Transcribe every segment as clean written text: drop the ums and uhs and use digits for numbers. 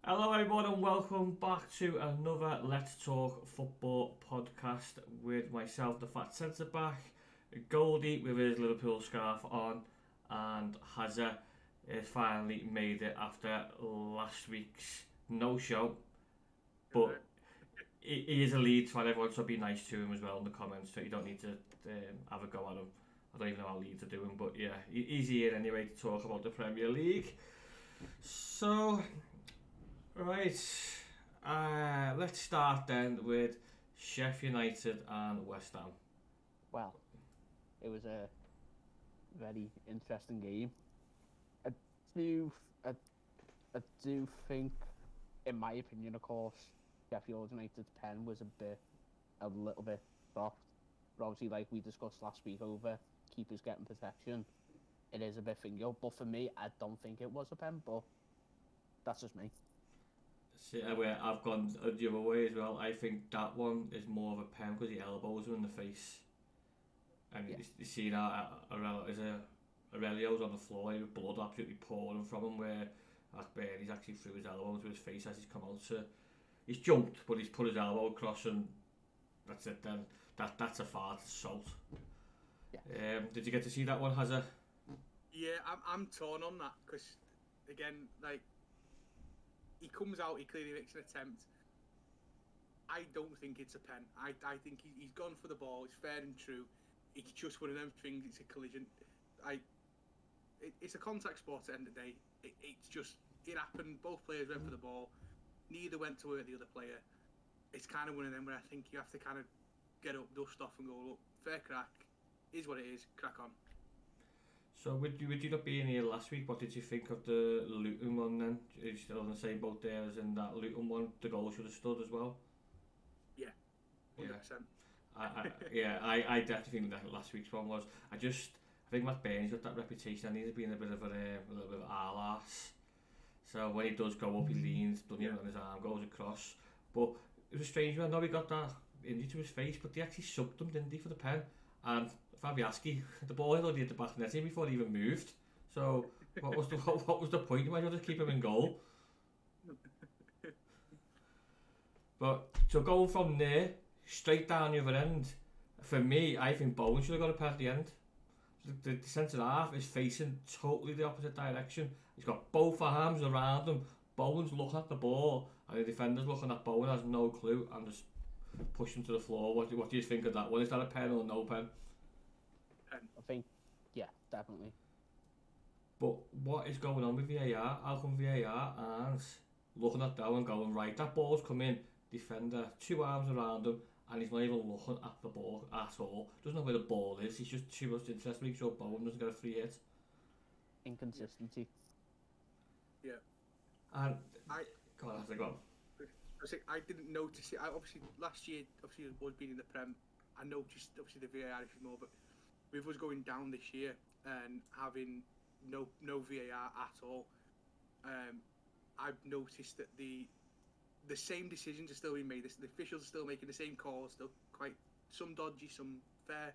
Hello, everyone, and welcome back to another Let's Talk Football podcast with myself, the fat centre back, Goldie with his Liverpool scarf on, and Hazza has finally made it after last week's no show. But he is a Leeds fan, everyone, so be nice to him as well in the comments, so you don't need to have a go at him. I don't even know how Leeds are doing, but yeah, he's here anyway to talk about the Premier League. So, right, let's start then with Sheffield United and West Ham. Well, it was a very interesting game. I do, I, I do think, in my opinion, of course, Sheffield United's pen was a little bit soft. But obviously, like we discussed last week over keepers getting protection, it is a bit fingal. But for me, I don't think it was a pen, but that's just me. See, where I've gone the other way as well. I think that one is more of a pen because he elbows him in the face. And Yeah, you see that Aurelio's on the floor with blood absolutely pouring from him where he's actually threw his elbow into his face as he's come out to. He's jumped, but he's put his elbow across and that's it then. That's a fart assault. yeah, Did you get to see that one, Hazza? Yeah, I'm torn on that because, again, like he comes out, he clearly makes an attempt. I don't think it's a pen. I think he's gone for the ball. It's fair and true. It's just one of them things. It's a collision. It's a contact sport at the end of the day. It happened. Both players went for the ball. Neither went to hurt the other player. It's kind of one of them where I think you have to kind of get up, dust off, and go, look, fair crack. Is what it is. Crack on. So would you not be in here last week? What did you think of the Luton one then? Are you still on the same boat there as in that Luton one? The goal should have stood as well. Yeah, Yeah, 100%. I definitely think that last week's one was. I think Matt Bain's got that reputation and he's been a bit of a little bit of arse. So when he does go up, he leans, doesn't Yeah. on his arm, goes across. But it was a strange one. I know he got that injury to his face, but they actually subbed him, didn't they, for the pen? And Fabiaski, the ball had already hit the back net before he even moved. So what was the point? You might as well just keep him in goal. But so going from there straight down the other end, for me, I think Bowen should have got a pen at the end. The centre half is facing totally the opposite direction. He's got both arms around him. Bowen's looking at the ball, and the defender's looking at Bowen, has no clue, and just push him to the floor. What do you think of that one? Is that a pen or no pen? I think, yeah, definitely. But what is going on with VAR? How come VAR aren't looking at that one going, right, that ball's come in, defender, two arms around him, and he's not even looking at the ball at all. Doesn't know where the ball is. He's just too much interested to make sure Bowen doesn't get a free hit. Inconsistency. Yeah. And I God, I have to go. I didn't notice it. Obviously, last year, obviously, was being in the Prem. I noticed, obviously, the VAR issue more, but with us going down this year and having no VAR at all, I've noticed that the same decisions are still being made. The officials are still making the same calls, still quite some dodgy, some fair.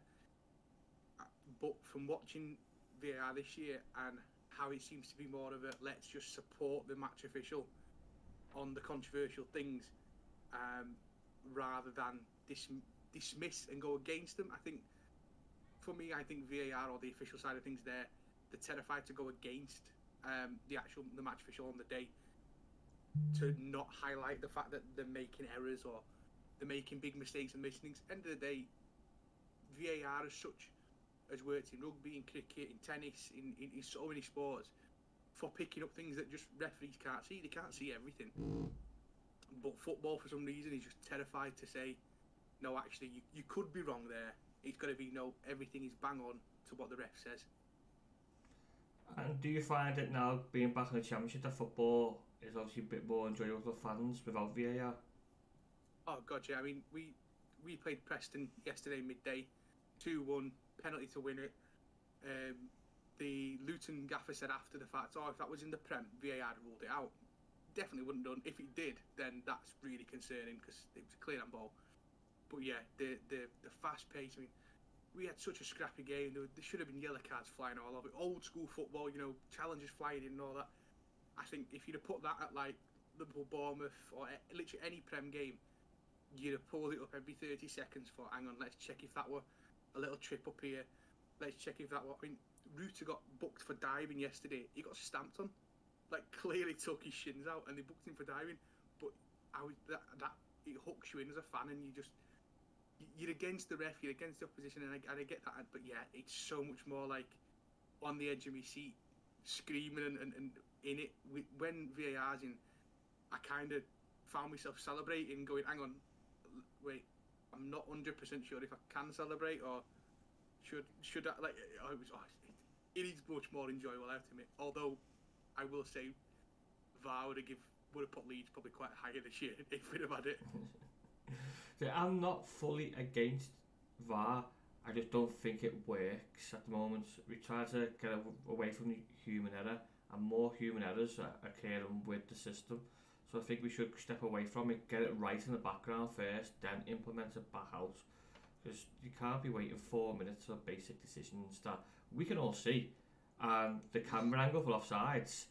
But from watching VAR this year and how it seems to be more of a let's just support the match official on the controversial things, rather than dismiss and go against them. I think for me, I think VAR or the official side of things, they're terrified to go against the match official on the day, to not highlight the fact that they're making errors or they're making big mistakes and missing things. End of the day, VAR as such has worked in rugby, in cricket, in tennis, in so many sports, for picking up things that just referees can't see. They can't see everything. But football, for some reason, is just terrified to say, no, actually, you could be wrong there. It's got to be, no, everything is bang on to what the ref says. And do you find it now, being back in the Championship, that football is obviously a bit more enjoyable for fans without VAR? Oh, God, yeah. I mean, we played Preston yesterday midday, 2-1, penalty to win it. The Luton gaffer said after the fact, if that was in the Prem, VAR ruled it out. Definitely wouldn't have done. If it did, then that's really concerning because it was a clear on ball. But yeah, the fast pace. I mean, we had such a scrappy game. There should have been yellow cards flying all over. Old school football, challenges flying in and all that. I think if you'd have put that at like Liverpool, Bournemouth, or literally any Prem game, you'd have pulled it up every 30 seconds for, hang on, let's check if that were a little trip up here. Let's check if that were... I mean, Ruta got booked for diving yesterday. He got stamped on. Like, clearly took his shins out and they booked him for diving. But that it hooks you in as a fan, and you're against the ref, you're against the opposition, and I get that. But yeah, it's so much more like on the edge of my seat, screaming and in it. When VAR's in, I kind of found myself celebrating, going, hang on, wait, I'm not 100% sure if I can celebrate or should I, like, it is much more enjoyable out of it. Although I will say VAR would have put Leeds probably quite higher this year if we'd have had it. So I'm not fully against VAR. I just don't think it works at the moment. We try to get away from the human error, and more human errors are occurring with the system. So I think we should step away from it, get it right in the background first, then implement it back out. Because you can't be waiting 4 minutes for basic decisions that we can all see. And the camera angle for offsides,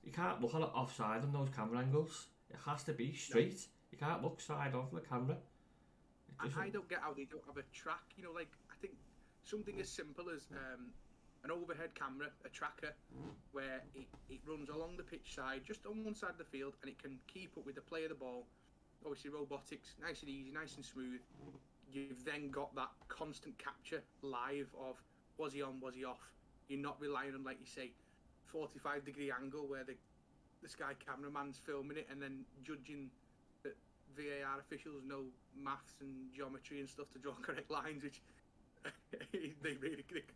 you can't look at it offside on those camera angles. It has to be straight. You can't look side on for the camera. I don't get how they don't have a track. You know, like, I think something as simple as an overhead camera, a tracker, where it runs along the pitch side, just on one side of the field, and it can keep up with the play of the ball. Obviously, robotics, nice and easy, nice and smooth. You've then got that constant capture live of, was he on, was he off? You're not relying on, like you say, 45-degree angle where the Sky cameraman's filming it and then judging that VAR officials know maths and geometry and stuff to draw correct lines, which they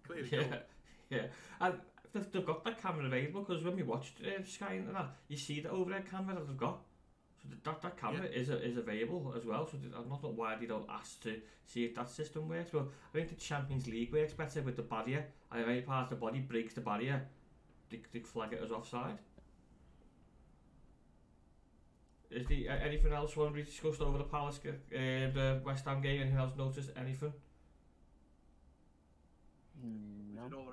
clearly don't. Yeah, and they've got that camera available, because when we watched Sky and that, you see the overhead camera that they've got. So that camera is available as well. So I'm not sure why they don't ask to see if that system works. But I think the Champions League works better with the barrier. And if any part of the body breaks the barrier, they flag it as offside. Is there anything else we discussed over the Palace, the West Ham game? Anything else noticed? Anything? No. No.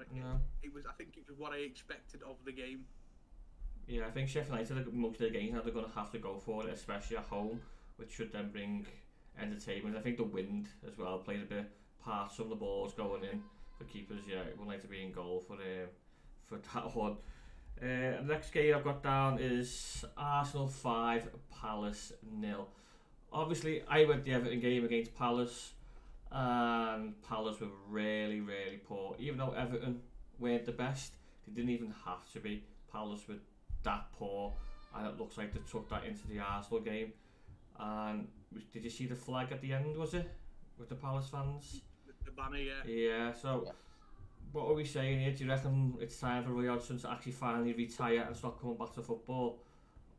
I think it was what I expected of the game. Yeah, I think Sheffield United, most of their games now, they're going to have to go for it, especially at home, which should then bring entertainment. I think the wind as well played a bit part. Some of the balls going in for keepers. Yeah, it would like to be in goal for that one. The next game I've got down is Arsenal 5, Palace 0. Obviously, I went the Everton game against Palace, and Palace were really, really poor. Even though Everton weren't the best, they didn't even have to be. Palace were that poor, and it looks like they took that into the Arsenal game. And did you see the flag at the end, was it, with the Palace fans? The banner, yeah. Yeah, so what are we saying here? Do you reckon it's time for Roy Hodgson to actually finally retire and stop coming back to football?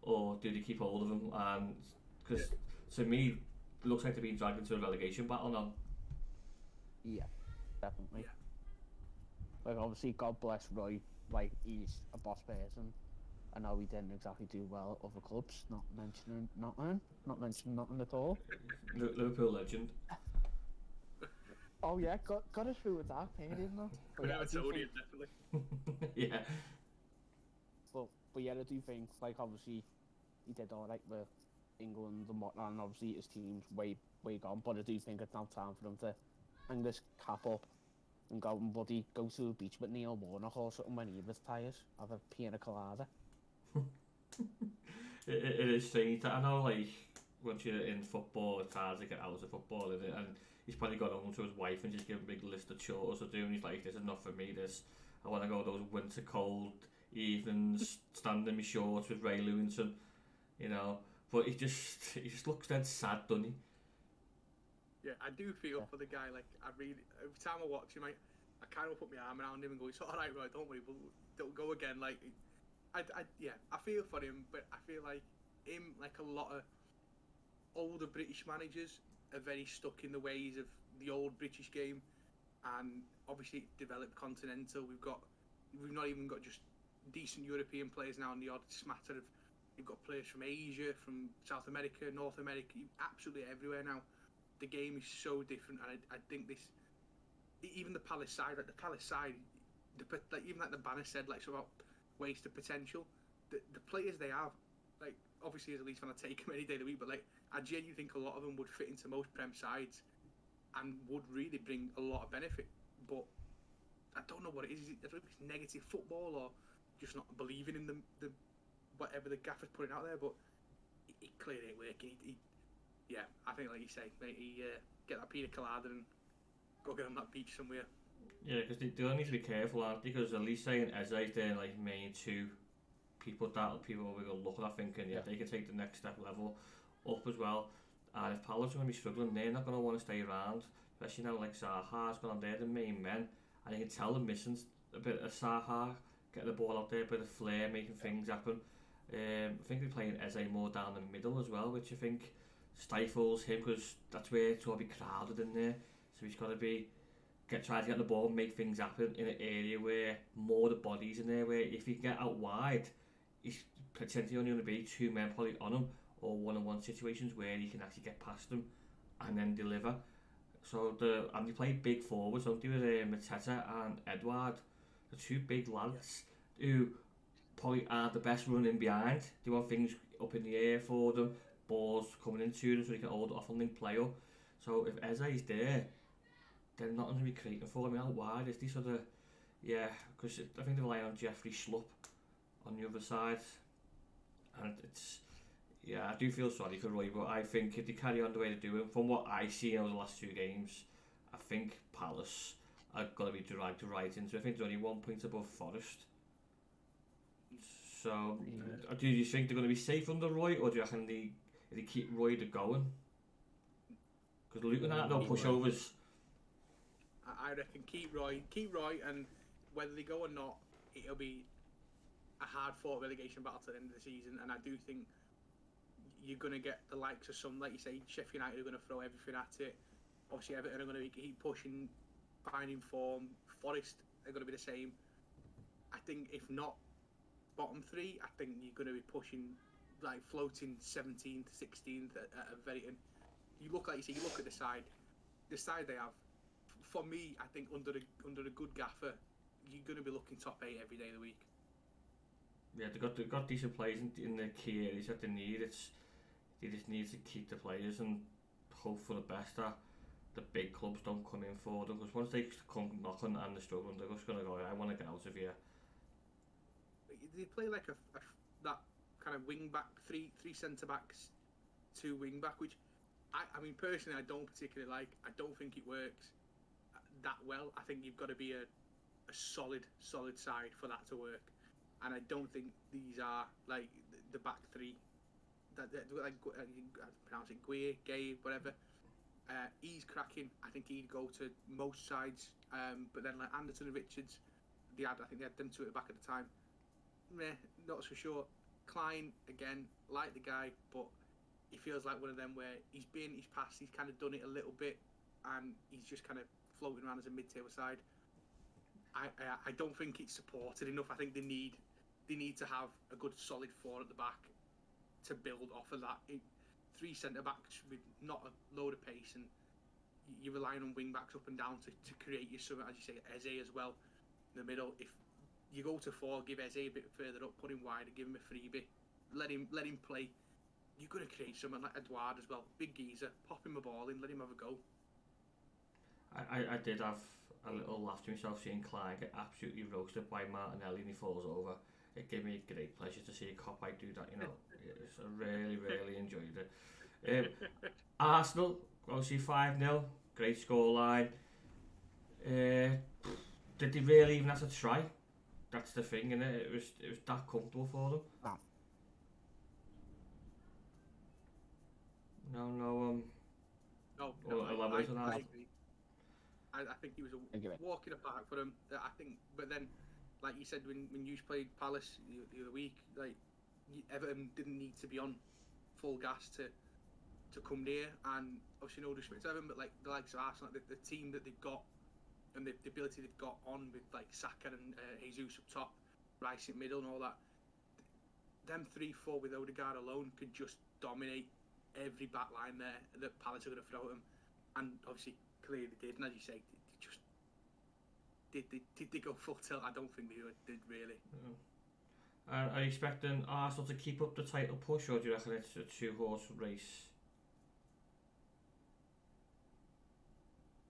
Or do they keep hold of him? And because to me, it looks like they're being dragged into a relegation battle now. Yeah, definitely. Like, obviously, God bless Roy. Like, he's a boss person. I know he didn't exactly do well at other clubs, not mentioning nothing at all. Liverpool legend. Oh yeah, got us through a dark period now. Definitely. Yeah. But yeah, I do think, like, obviously he did all right with England and whatnot, and obviously his team's way gone. But I do think it's now time for him to hang this cap up and go to the beach with Neil Warnock or something when he retires. Have a pina colada. It is strange that, I know, like, once you're in football, it's hard to get out of football, isn't it? And he's probably got home to his wife and just given a big list of chores to do, and he's like, this is not for me, this. I want to go those winter cold evenings, stand in my shorts with Ray Lewington, you know. But he just looks dead sad, doesn't he? Yeah, I do feel for the guy. Like, every time I watch him, I kind of put my arm around him and go, it's all right, Roy, don't worry, but don't go again. Like, I feel for him, but I feel like him, like a lot of older British managers, are very stuck in the ways of the old British game, and obviously developed continental. We've not even got just decent European players now, and the odd smatter of. You've got players from Asia, from South America, North America, absolutely everywhere now. The game is so different, and I think this, even the Palace side, even like the banner said, like, it's about wasted potential. The players they have, like, obviously as a Leeds fan, I take him any day of the week, but like I genuinely think a lot of them would fit into most Prem sides and would really bring a lot of benefit. But I don't know what it is. I don't know if it's negative football or just not believing in the whatever the gaffer's putting out there. But it clearly ain't working. Yeah, I think like you say, mate, get that pina colada and go get on that beach somewhere. Yeah, because they do need to be careful, aren't they? Because at least saying Eze, they're like main two people that people will be looking at thinking, yeah, they can take the next step level up as well. And if Palace are going to be struggling, they're not going to want to stay around, especially now like Zaha's gone on there, the main men, and you can tell them missing a bit of Zaha, getting the ball out there, a bit of flair, making things happen. I think they're playing Eze more down the middle as well, which I think stifles him because that's where it's going to be crowded in there. So he's got to be try to get the ball and make things happen in an area where more the bodies in there, where if he can get out wide, he's potentially only going to be two men probably on him, or one-on-one situations where he can actually get past them and then deliver. So and they play big forwards, don't they, with Mateta and Edouard, the two big lads who probably aren't the best running behind. They want things up in the air for them, balls coming into them so they can hold off and link play up. So if Eze's there, then nothing's going to be creating for him out wide, is they sort of, yeah, because I think they rely on Jeffrey Schlupp on the other side, and it's, yeah, I do feel sorry for Roy, but I think if they carry on the way they do it, from what I see over the last two games, I think Palace are going to be dragged right into. I think they're only 1 point above Forest. So, do you think they're going to be safe under Roy, or do you reckon they keep Roy going? Because Luton aren't no pushovers. I reckon keep Roy, and whether they go or not, it'll be a hard-fought relegation battle to the end of the season. And I do think you're going to get the likes of some, like you say, Sheffield United are going to throw everything at it. Obviously, Everton are going to keep pushing, finding form. Forest are going to be the same. I think if not bottom three, I think you're going to be pushing, like floating 17th, 16th at a very. And you look like you say, you look at the side they have. For me, I think under a good gaffer, you're going to be looking top 8 every day of the week. Yeah, they've got decent players in the key areas that they need. They just need to keep the players and hope for the best that the big clubs don't come in for them. Because once they come knocking and they're struggling, they're just going to go, I want to get out of here. They play like that kind of wing back, three centre backs, 2 wing back, which I mean personally I don't particularly like. I don't think it works that well. I think you've got to be a solid side for that to work. And I don't think these are like the back three. That like I pronounce it Gay, whatever. He's cracking. I think he'd go to most sides. But then like Anderson and Richards, I think they had them two at the back at the time. Meh, not so sure. Klein again, like the guy, but he feels like one of them where he's passed, he's kind of done it a little bit, and he's just kind of floating around as a mid-table side. I don't think it's supported enough. I think they need to have a good solid 4 at the back to build off of that. 3 centre backs with not a load of pace, and you're relying on wing backs up and down to create you something, as you say, Eze as well in the middle. If you go to 4, give Eze a bit further up, put him wider, give him a freebie, let him play. You're going to create something like Edouard as well, big geezer, pop him a ball in, let him have a go. I did have a little laugh to myself seeing Klein get absolutely roasted by Martinelli and he falls over. It gave me great pleasure to see a cop do that, you know. I really enjoyed it. Arsenal, obviously 5-0, great scoreline. Did they really even have to try? That's the thing, innit? It was that comfortable for them. No. Elaborate on that. I agree. I think he was a walk in the park for him. I think, but then, like you said, when you played Palace the other week, like Everton didn't need to be on full gas to come near. And obviously, no disrespect to Everton, but like the likes of Arsenal, the team that they've got and the ability they've got on with like Saka and Jesus up top, Rice in middle, and all that. Them 3-4 with Odegaard alone could just dominate every back line there that Palace are going to throw at them. And obviously, clearly they did. And as you say, they just did they go full tilt? I don't think they did really. And are you expecting Arsenal to keep up the title push, or do you reckon it's a two-horse race?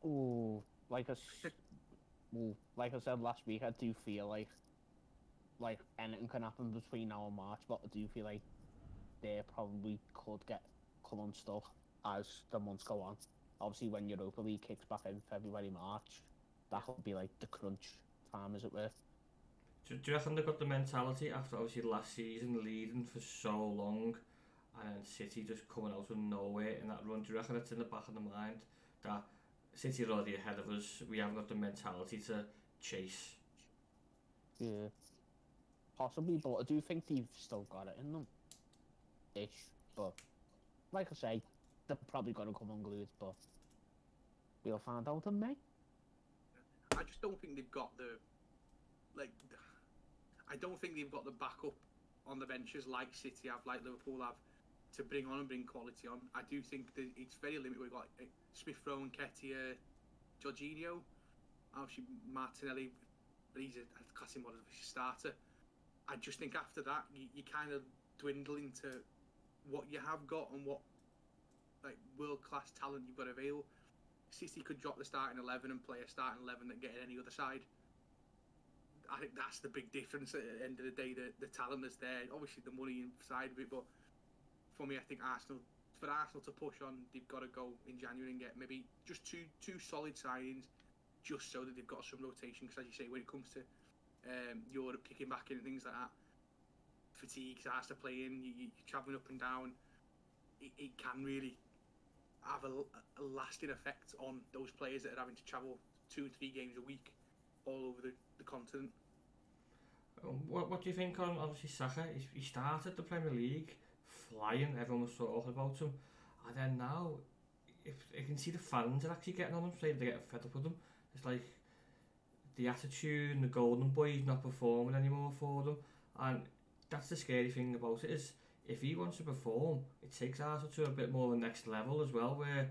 Oh, like like I said last week, I do feel like anything can happen between now and March, but I do feel like they probably could get come unstuck as the months go on. Obviously, when Europa League kicks back in February, March, that'll be like the crunch time, as it were. Do you reckon they've got the mentality after obviously last season leading for so long, and then City just coming out of nowhere in that run? Do you reckon it's in the back of the mind that City are already ahead of us, we haven't got the mentality to chase? Yeah, possibly, but I do think they've still got it in them, ish. But like I say, they're probably gonna come unglued, but we'll find out in May. I just don't think they've got the I don't think they've got the backup on the benches like City have, like Liverpool have, to bring on and bring quality on. I do think that it's very limited. We've got Smith Rowe, Nketiah, Jorginho, obviously Martinelli, but he's a class him as a starter. I just think after that you kind of dwindle into what you have got and what like world class talent you've got available. City could drop the starting 11 and play a starting 11 that get any other side. I think that's the big difference at the end of the day. The talent is there, obviously the money inside of it, but for me, I think Arsenal to push on, they've got to go in January and get maybe just two solid signings, just so that they've got some rotation. Because as you say, when it comes to Europe kicking back in and things like that, fatigue starts to play in. You're travelling up and down. It can really have a lasting effect on those players that are having to travel 2-3 games a week all over the continent. What do you think on obviously Saka? He started the Premier League flying, everyone was talking about him, and then now, if you can see the fans are actually getting on him, they're getting fed up with him. It's like the attitude and the golden boy is not performing anymore for them, and that's the scary thing about it is if he wants to perform, it takes Arsenal to a bit more of a next level as well, where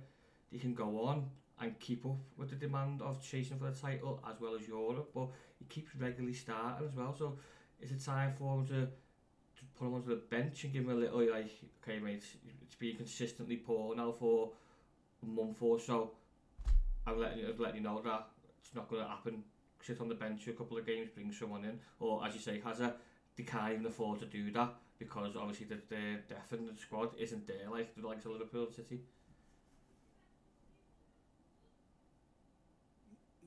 they can go on and keep up with the demand of chasing for the title as well as Europe, but he keeps regularly starting as well. So is it time for him to put him onto the bench and give him a little like, okay mate, it's been consistently poor now for a month or so, I'm letting you know that it's not going to happen. Sit on the bench a couple of games, bring someone in, or as you say, Hazza, they can't even afford to do that because obviously the depth in the squad isn't there like the likes of Liverpool City.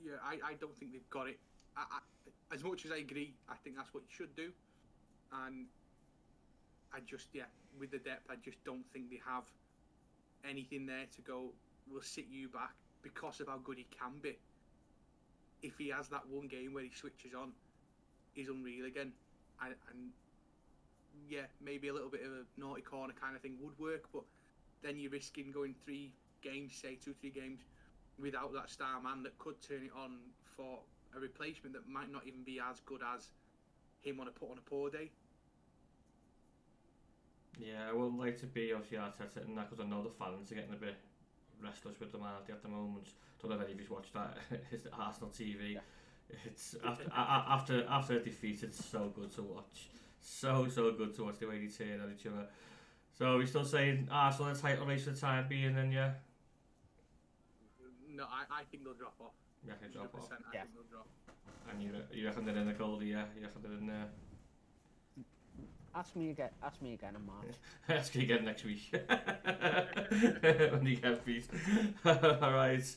Yeah, I don't think they've got it. As much as I agree, I think that's what you should do. And I just, with the depth, I just don't think they have anything there to go, we'll sit you back because of how good he can be. If he has that one game where he switches on, he's unreal again. And maybe a little bit of a naughty corner kind of thing would work, but then you're risking going 3 games, say 2-3 games, without that star man that could turn it on for a replacement that might not even be as good as him on a poor day. Yeah, I wouldn't like to be obviously Arteta in that because I know the fans are getting a bit restless with them at the moment. Don't know if any of you watched that. It's Arsenal TV. Yeah. It's after a defeat, it's so good to watch. So good to watch the way they turn at each other. So we're still saying Arsenal in the title race for the time being, then yeah. No, I think they'll drop off. You reckon drop off? I think they'll drop. And you reckon they're in the Goldie, yeah? You reckon they're in there? Ask me again in March. Ask you again next week. When you get beat. Alright.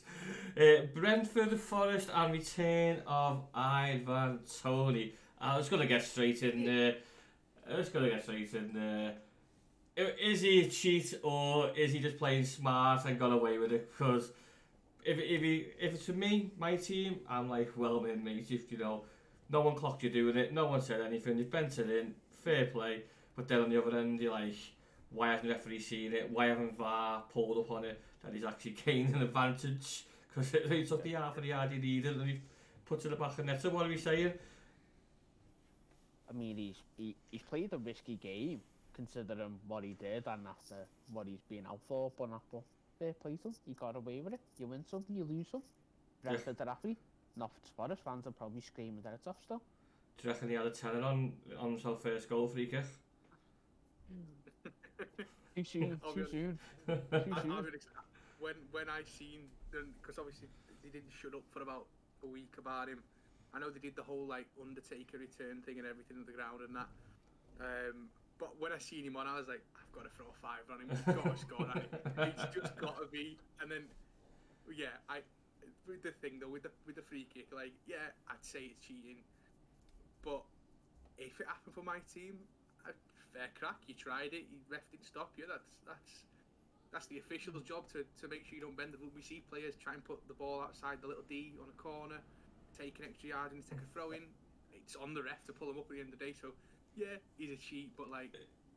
Brentford, Forest, and return of Ivan Toney. I was going to get straight in there. Is he a cheat or is he just playing smart and got away with it? Because if it's for me, my team, I'm like, well, mate, if no one clocked you doing it, no one said anything, you've bent it in, fair play. But then on the other end, you're like, why hasn't the referee seen it? Why haven't VAR pulled up on it that he's actually gained an advantage? Because he took the half of the yard he needed and he puts it in the back of the net. So what are we saying? I mean, he's played a risky game considering what he did and after what he's been out for, but fair play to him. He got away with it. You win some, you lose some. Brentford are happy. Not Forest fans are probably screaming their heads off still. Do you reckon he had a tenner on himself first goal free kick? Too soon. I'll Too be soon. I'll Too be soon. honest, when I seen them, because obviously they didn't shut up for about a week about him. I know they did the whole like Undertaker return thing and everything on the ground and that. But when I seen him on, I was like, I've got to throw a fiver on him. He's got to score that. It's just got to be. And then, yeah, with the thing though, with the free kick, like, yeah, I'd say it's cheating. But if it happened for my team, fair crack. You tried it. You ref didn't stop you. That's the official's job to make sure you don't bend the rule. We see players try and put the ball outside the little D on a corner, take an extra yard and take a throw in. It's on the ref to pull him up at the end of the day. So yeah, he's a cheat. But like,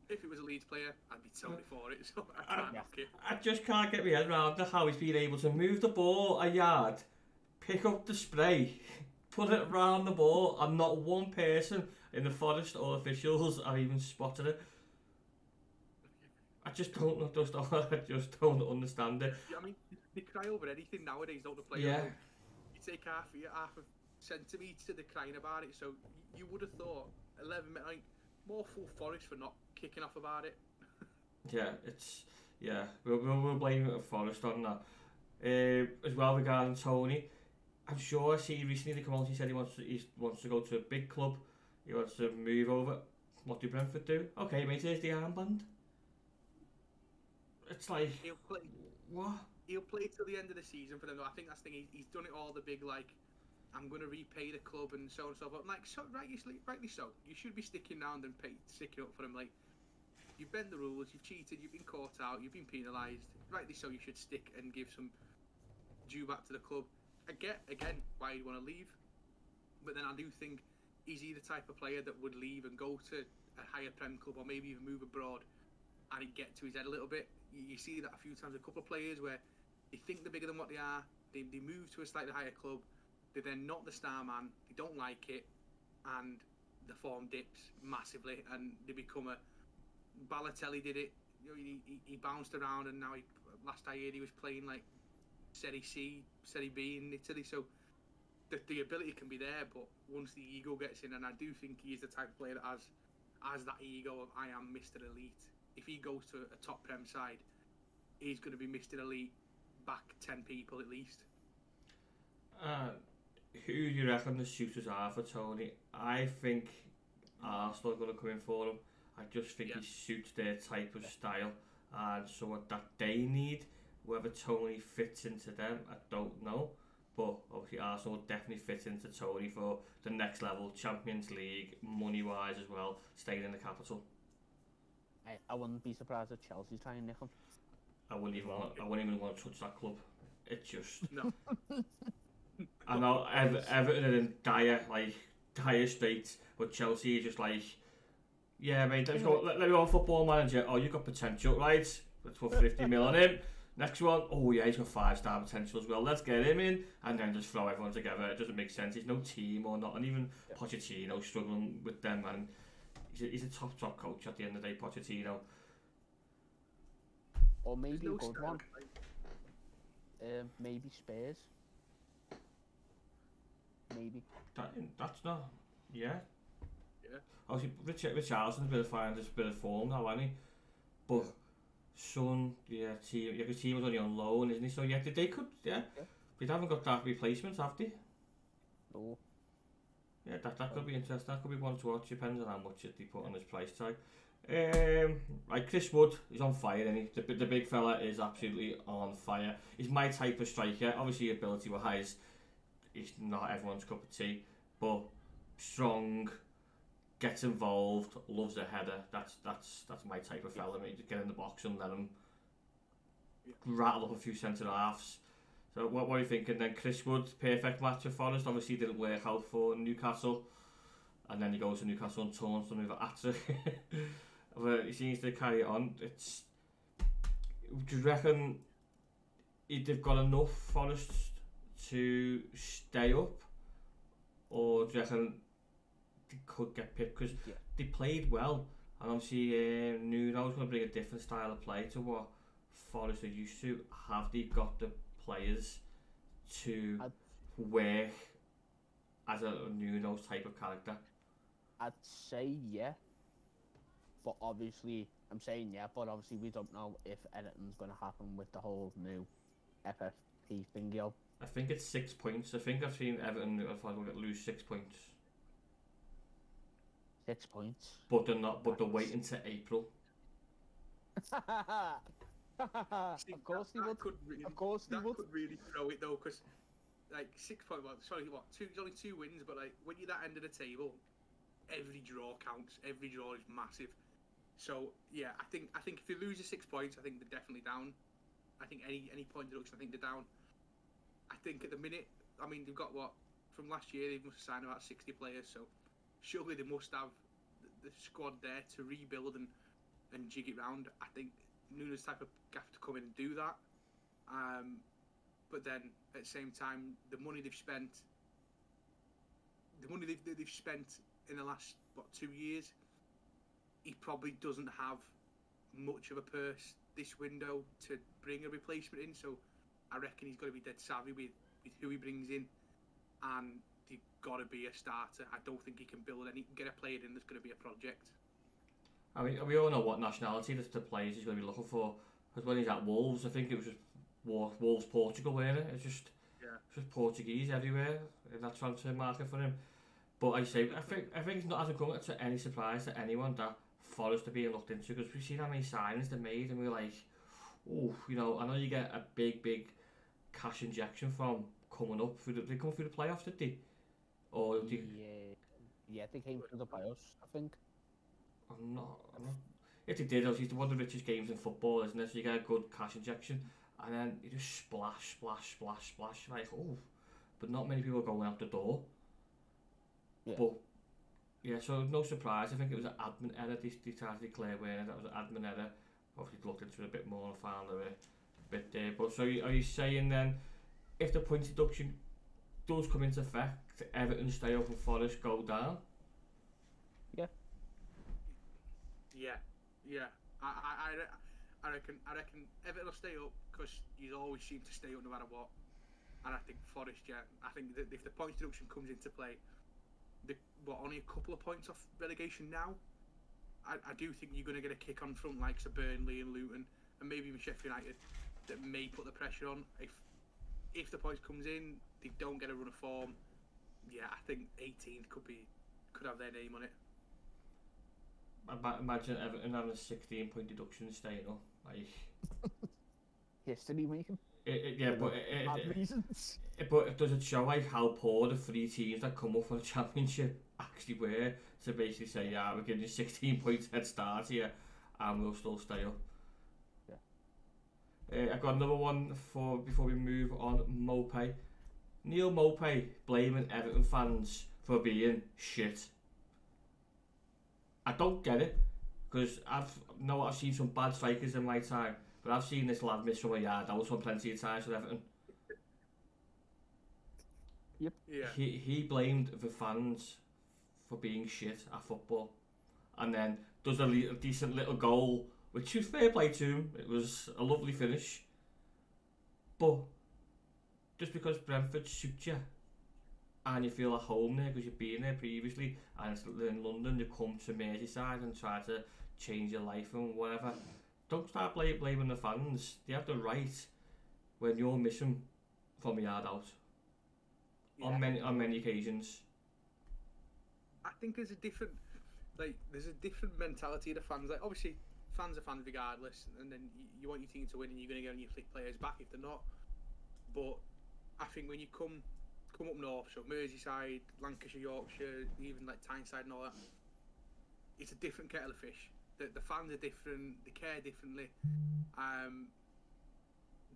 if it was a Leeds player, I'd be totally for it. So I can't knock it. I just can't get my head around how he's been able to move the ball a yard, pick up the spray, put it round the ball, and not one person in the Forest or officials have even spotted it. I just don't understand it. Yeah, I mean, they cry over anything nowadays, don't the players? Yeah. You take half a centimetre, they're crying about it. So you would have thought 11, like, more full Forest for not kicking off about it. We'll blame Forest on that. As well regarding Toney, I'm sure I see recently the come out. He said he wants to go to a big club. He wants to move over. What do Brentford do? Okay, mate, here's the armband. It's like He'll play. What? He'll play till the end of the season for them. I think that's the thing. He's done it all. The big like, I'm going to repay the club and so on and so forth. Like, so rightly so. You should be sticking around and sticking up for him. Like, you've bent the rules. You've cheated. You've been caught out. You've been penalised. Rightly so. You should stick and give some due back to the club. I get again why you want to leave, but then I do think is he the type of player that would leave and go to a higher Prem club or maybe even move abroad and it get to his head a little bit? You see that a few times. A couple of players where they think they're bigger than what they are. They move to a slightly higher club. They're then not the star man. They don't like it, and the form dips massively, and they become a. Balotelli did it. You know, he bounced around, and now last I heard he was playing like Serie C, Serie B in Italy. So the ability can be there, but once the ego gets in, and I do think he is the type of player that has that ego of I am Mr. Elite. If he goes to a top Prem side, he's going to be Mr. Elite, back 10 people at least. Who do you reckon the suitors are for Toney? I think Arsenal are going to come in for him. I just think he suits their type of style and so what that they need. Whether Toney fits into them, I don't know. But obviously Arsenal will definitely fit into Toney for the next level, Champions League, money-wise as well, staying in the capital. I wouldn't be surprised if Chelsea try and nick him. I wouldn't even want to touch that club. It's just no. I know Everton are in dire straits, but Chelsea are just like, yeah, mate, let me go on Football Manager. Oh, you've got potential, right? Let's put 50 mil on him. Next one, oh yeah, he's got 5-star potential as well. Let's get him in, and then just throw everyone together. It doesn't make sense. He's no team or not, and even Pochettino struggling with them, and he's a top coach at the end of the day, Pochettino. Or maybe a good one. Maybe Spurs. Maybe. That's not. Yeah. Yeah. Obviously, Richarlison's a bit of form now, hasn't he? But Son, his team was only on loan, isn't he? So yeah, they could, yeah. They haven't got that replacement, have they? No. Yeah, that could be interesting. That could be one to watch. Depends on how much they put on his price tag. Like Chris Wood, he's on fire, isn't he? The big fella is absolutely on fire. He's my type of striker. Obviously, ability wise, he's not everyone's cup of tea, but strong, gets involved, loves a header. That's my type of fella. Mate, just get in the box and let him rattle up a few centre halves. So what are you thinking then? Chris Wood, perfect match for Forest. Obviously didn't work out for Newcastle, and then he goes to Newcastle and turns them over Hazza. But he seems to carry it on. Do you reckon they've got enough Forest to stay up, or do you reckon they could get picked? Because they played well, and obviously Nuno's going to bring a different style of play to what Forest are used to. Have they got the players to work as a Nuno's type of character? I'd say yeah, but obviously I'm saying yeah, but obviously we don't know if anything's going to happen with the whole new FFP thing, yo. I think it's 6 points. I think I've seen Everton if I look lose 6 points. 6 points. But they're not. But they're waiting to April. See, Of course he would. Of course he that would. could really throw it though, because like 6 point. Well, sorry, what? It's only 2 wins, but like when you're that end of the table, every draw counts. Every draw is massive. So yeah, I think if you lose the 6 points, I think they're definitely down. I think any point deduction, I think they're down. I think at the minute, I mean, they've got what from last year. They must have signed about 60 players, so surely they must have the squad there to rebuild and jig it round. I think Nunes type of have to come in and do that. But then at the same time, the money they've spent in the last 2 years, he probably doesn't have much of a purse this window to bring a replacement in. So I reckon he's got to be dead savvy with who he brings in, and he's got to be a starter. I don't think he can get a player in that's going to be a project. I mean, we all know what nationality the players he's going to be looking for. Because when he's at Wolves, I think it was just Wolves Portugal, weren't it? It's just Portuguese everywhere in that transfer market for him. But I say, I think it's not hasn't come to any surprise to anyone that Forest are being looked into, because we've seen how many signings they made, and we're like, oh, you know, I know you get a big cash injection from coming up. They come through the playoffs, did they? Or did yeah, they came through the playoffs, I think. I'm not. If they did, obviously, it's one of the richest games in football, isn't it? So you get a good cash injection, and then you just splash. Like, oh, but not many people are going out the door. Yeah. But yeah, so no surprise. I think it was an admin error. They tried to declare winner. That was an admin error. Obviously, looked into it a bit more and found a bit there. But so are you saying then, if the point deduction does come into effect, Everton stay up and Forest go down? Yeah. I reckon Everton will stay up, because you always seem to stay up no matter what. And I think Forest, I think that if the point deduction comes into play, only a couple of points off relegation now. I do think you're going to get a kick on front likes of Burnley and Luton, and maybe even Sheffield United, that may put the pressure on. If the points comes in, they don't get a run of form. Yeah, I think 18th could have their name on it. Imagine Everton having a 16-point deduction staying up. Like, history making. Reasons. But does it show like how poor the 3 teams that come up for the championship actually were, to basically say, yeah, we're giving you 16 points head start here and we'll still stay up? Yeah. I've got another one before we move on. Mopey. Neil Mopey blaming Everton fans for being shit. I don't get it, because I've seen some bad strikers in my time, but I've seen this lad miss from a yard out on plenty of times with Everton. Yep. Yeah. He blamed the fans for being shit at football, and then does a decent little goal, which was fair play to him. It was a lovely finish, but just because Brentford suits you, and you feel at home there because you've been there previously, and it's in London, you come to Merseyside and try to change your life and whatever. Don't start blaming the fans. They have the right when you're missing from a yard out. Yeah. On many occasions. I think there's a different mentality of the fans. Like, obviously, fans are fans regardless, and then you want your team to win, and you're going to get on your players back if they're not. But I think when you come up north, so Merseyside, Lancashire, Yorkshire, even like Tyneside and all that, it's a different kettle of fish. The fans are different, they care differently.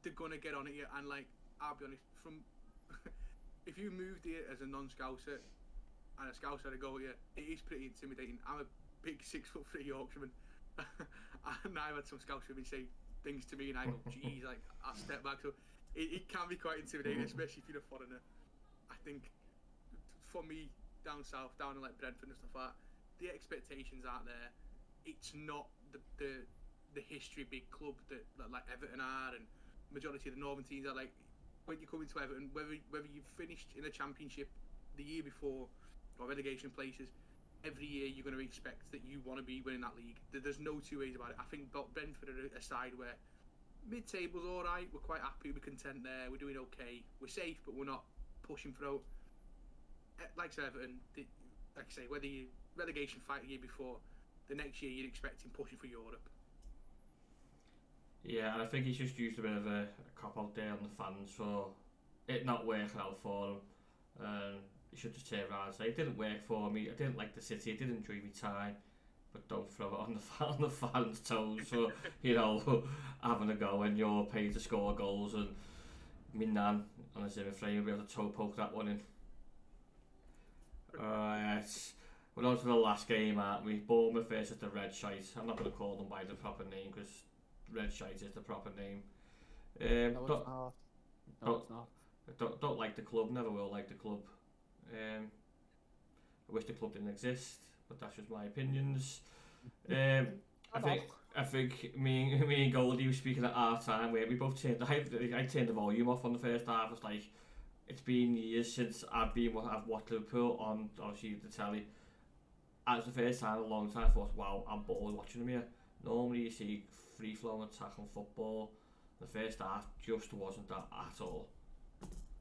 They're gonna get on it, and like, I'll be honest, if you moved here as a non-Scouser and a Scouser to go here, it is pretty intimidating. I'm a big 6'3" Yorkshireman, and I've had some Scousers say things to me, and I go, geez, like, I step back. So it can be quite intimidating, especially if you're a foreigner. I think for me, down south, down in like Brentford and stuff like that, the expectations aren't there. It's not the history big club that like Everton are, and majority of the northern teams are. Like, when you come into Everton, whether you've finished in the championship the year before or relegation places, every year you're going to expect that you want to be winning that league. There's no two ways about it. I think Brentford are a side where mid-table's all right. We're quite happy. We're content there. We're doing okay. We're safe, but we're not pushing for out. Like Everton, like I say, whether you relegation fight the year before, the next year you'd expect him pushing for Europe. Yeah, and I think he's just used a bit of a cop-out there on the fans for it not working out for him. He should just turn around and say, it didn't work for me, I didn't like the city, I didn't enjoy my time, but don't throw it on the fans' toes for, having a go when you're paid to score goals, and me nan on a Zimmer frame will be able to toe poke that one in. We're on to the last game, aren't we? Bournemouth versus the Red Shite. I'm not going to call them by the proper name because Red Shite is the proper name. No, it's not. Don't like the club, never will like the club. I wish the club didn't exist, but that's just my opinions. I think me and Goldie were speaking at our time where we both turned. I turned the volume off on the first half. It's like it's been years since I've watched Liverpool on obviously the telly. And it's the first time in a long time I thought, wow, I'm bored watching them here. Normally you see free flowing tackling football. The first half just wasn't that at all.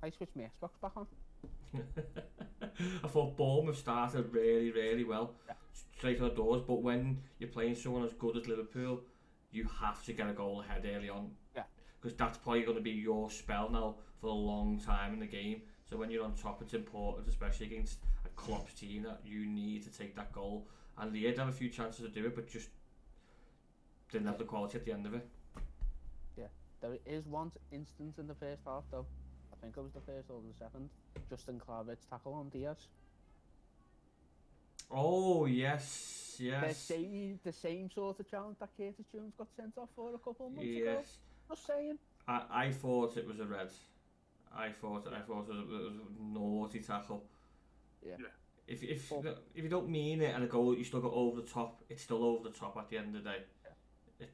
I switched my Xbox back on. I thought Bournemouth started really, really well, straight out the doors. But when you're playing someone as good as Liverpool, you have to get a goal ahead early on. Yeah. Because that's probably going to be your spell now for a long time in the game. So when you're on top, it's important, especially against a Klopp's team, that you need to take that goal. And they did have a few chances to do it, but just didn't have the quality at the end of it. Yeah, there is one instance in the first half though. I think it was the first or the second. Justin Kluivert's tackle on Diaz. Oh yes. The same sort of challenge that Curtis Jones got sent off for a couple of months ago. Just saying. I thought it was a red. I thought it was a naughty tackle. Yeah. If you don't mean it and a goal, you still go over the top. It's still over the top at the end of the day. Yeah.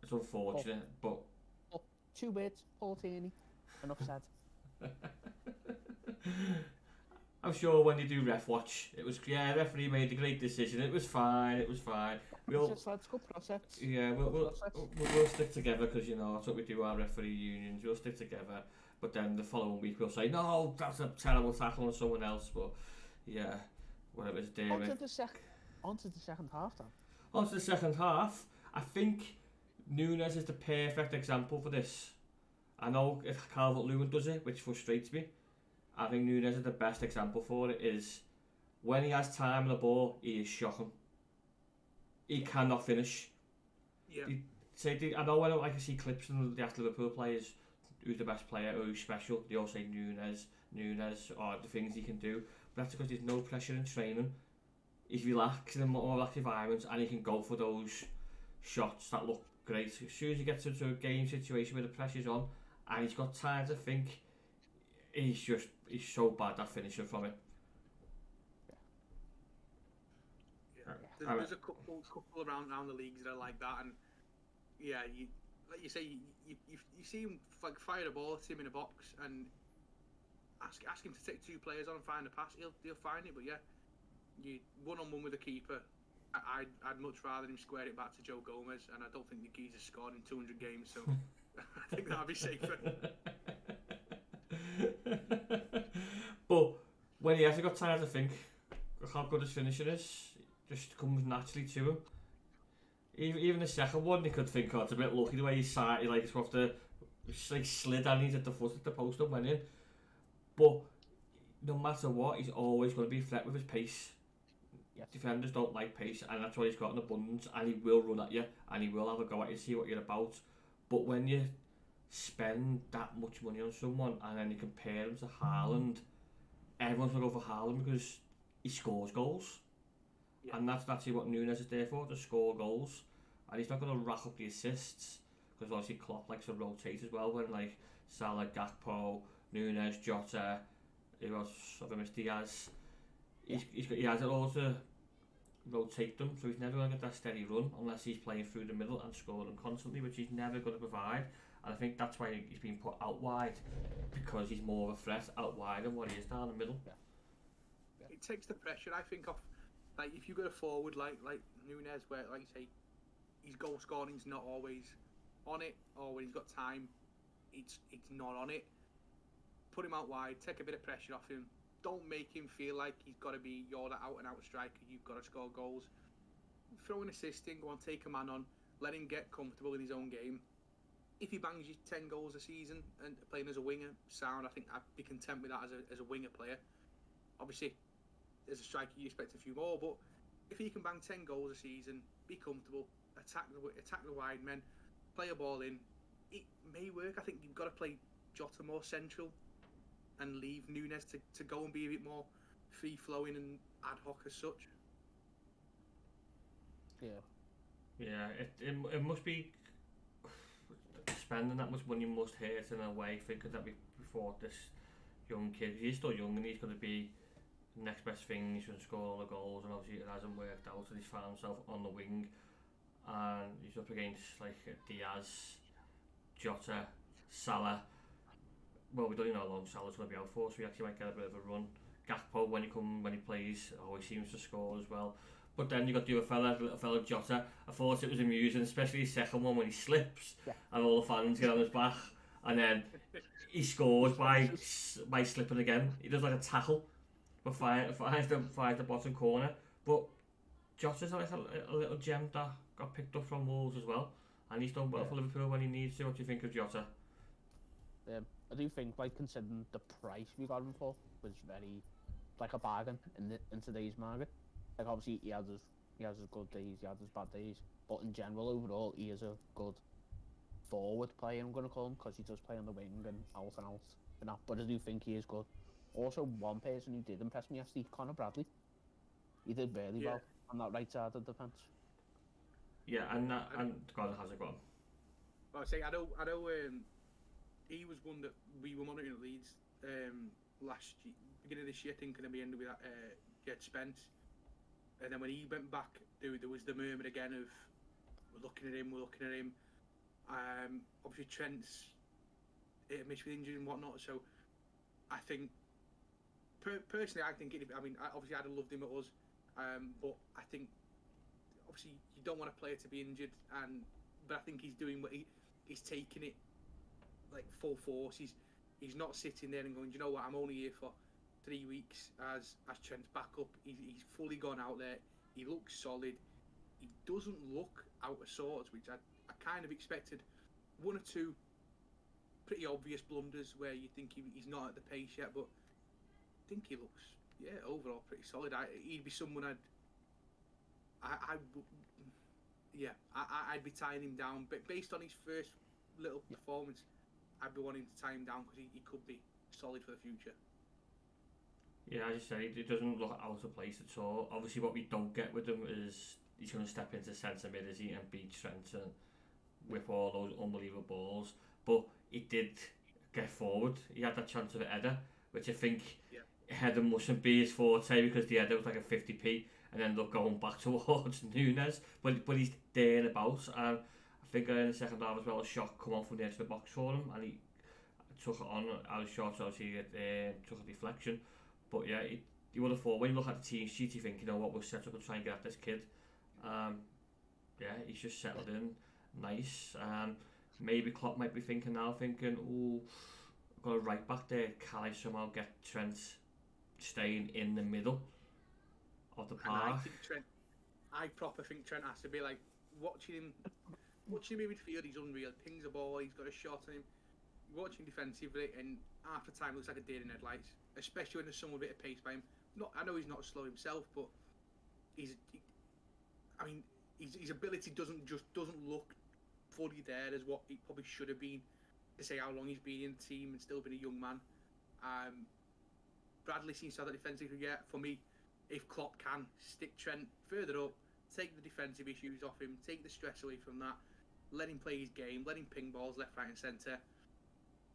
It's unfortunate, but 2 words, Paul Tierney. Enough said. I'm sure when you do ref watch, it was referee made a great decision. It was fine. We'll stick together because that's what we do. Our referee unions, we'll stick together. But then the following week we'll say no, that's a terrible tackle on someone else. But whatever it's doing. On to the second half then. On to the second half. I think Núñez is the perfect example for this. I know if Calvert-Lewin does it, which frustrates me. I think Núñez is the best example for it. Is when he has time on the ball, he is shocking. He cannot finish. Yeah. I know when I can see clips from the Liverpool players, who's the best player, or who's special. They all say Núñez, or the things he can do. But that's because there's no pressure in training. He's relaxed in a more relaxed environment, and he can go for those shots that look great. As soon as he gets into a game situation where the pressure's on, and he's got time to think, he's so bad at finishing from it. Yeah. There's a couple around the leagues that are like that, and like you say, you see him like fire a ball at him in a box and ask him to take 2 players on and find a pass. He'll find it, but you 1-on-1 with a keeper. I'd much rather him square it back to Joe Gomez, and I don't think the geezer's scored in 200 games, so I think that'd be safer. But when he hasn't got time to think how good his finishing is, just comes naturally to him. Even the second one, he could think, it's a bit lucky the way he slid and he's at the foot of the post and went in. But no matter what, he's always going to be a threat with his pace. Yes. Defenders don't like pace, and that's why he's got an abundance, and he will run at you, and he will have a go at you, see what you're about. But when you spend that much money on someone and then you compare him to Haaland, everyone's going to go for Haaland because he scores goals. Yeah. And that's actually what Núñez is there for, to score goals. And he's not going to rack up the assists, because obviously Klopp likes to rotate as well, when like Salah, Gakpo, Núñez, Jota, who else? I've missed Diaz. He has it all to rotate them, so he's never going to get that steady run unless he's playing through the middle and scoring constantly, which he's never going to provide. And I think that's why he's been put out wide, because he's more of a threat out wide than what he is down the middle. It takes the pressure, I think, off Like if you got a forward like Nunes, where like you say, his goal scoring's not always on it, or when he's got time, it's not on it. Put him out wide, take a bit of pressure off him. Don't make him feel like he's got to be you're the out and out striker. You've got to score goals. Throw an assist in, go on, take a man on, let him get comfortable in his own game. If he bangs you 10 goals a season and playing as a winger, sound, I think I'd be content with that as a winger player. Obviously, as a striker, you expect a few more, but if he can bang 10 goals a season, be comfortable, attack the wide men, play a ball in, it may work. I think you've got to play Jota more central and leave Nunes to go and be a bit more free-flowing and ad hoc as such. Yeah. Yeah, it must be spending that much money must hurt in a way, thinking that before this young kid, he's still young and he's going to be the next best thing, he's going to score all the goals, and obviously it hasn't worked out, and he's found himself on the wing and he's up against like Diaz, Jota, Salah. Well, we don't even know how long Salah's going to be out for, so we actually might get a bit of a run. Gakpo, when he plays, always seems to score as well. But then you got the other little fella Jota. I thought it was amusing, especially his second one when he slips and all the fans get on his back, and then he scores by slipping again. He does like a tackle, but finds the bottom corner. But Jota's like a little gem that got picked up from Wolves as well, and he's done well for Liverpool when he needs to. What do you think of Jota? I do think, like, considering the price we got him for was very like a bargain in today's market. Like, obviously he has his good days, he has his bad days, but in general, overall, he is a good forward player, I'm going to call him, because he does play on the wing and out and that, but I do think he is good. Also, one person who did impress me yesterday, Conor Bradley. He did really well on that right side of the defence. Yeah, and God has it gone. Well, I know. He was one that we were monitoring at Leeds last year, beginning of this year, thinking of the end with that Jed Spence. And then when he went back, there was the murmur again of we're looking at him. Obviously Trent's hit and miss with injury and whatnot. So I think personally, obviously I'd have loved him at us, but I think obviously you don't want a player to be injured, but I think he's doing what he's taking it like full force. He's not sitting there and going, do you know what, I'm only here for 3 weeks as Trent's backup. He's fully gone out there. He looks solid. He doesn't look out of sorts, which I kind of expected. One or two pretty obvious blunders where you think he's not at the pace yet, but I think he looks overall pretty solid. He'd be someone I'd be tying him down, but based on his first little performance, I'd be wanting to tie him down because he could be solid for the future. Yeah, as you say, it doesn't look out of place at all. Obviously, what we don't get with him is he's going to step into centre mid, is he, and beat Trent and whip all those unbelievable balls. But he did get forward. He had that chance of a header, which I think header mustn't be his forte because the header was like a 50p and ended up going back towards Nunes. But he's there and about, and I think in the second half as well, a shot come on from the edge of the box for him, and he took it on out of shots. Obviously, it took a deflection. But yeah, you would have thought when you look at the team sheet, you think, you know what, we'll set up and try and get at this kid. He's just settled in, nice. Maybe Klopp might be thinking, ooh, I've got a right back there. Can I somehow get Trent staying in the middle of the park? I proper think Trent has to be like watching him in midfield. He's unreal. Pings a ball. He's got a shot on him. Watching defensively, and half the time looks like a deer in headlights. Especially when there's some bit of pace by him. I know he's not slow himself, but his ability doesn't look fully there as what he probably should have been to say how long he's been in the team and still been a young man. Bradley seems to have that defensive. Yeah, for me, if Klopp can stick Trent further up, take the defensive issues off him, take the stress away from that, let him play his game, let him ping balls left, right, and centre.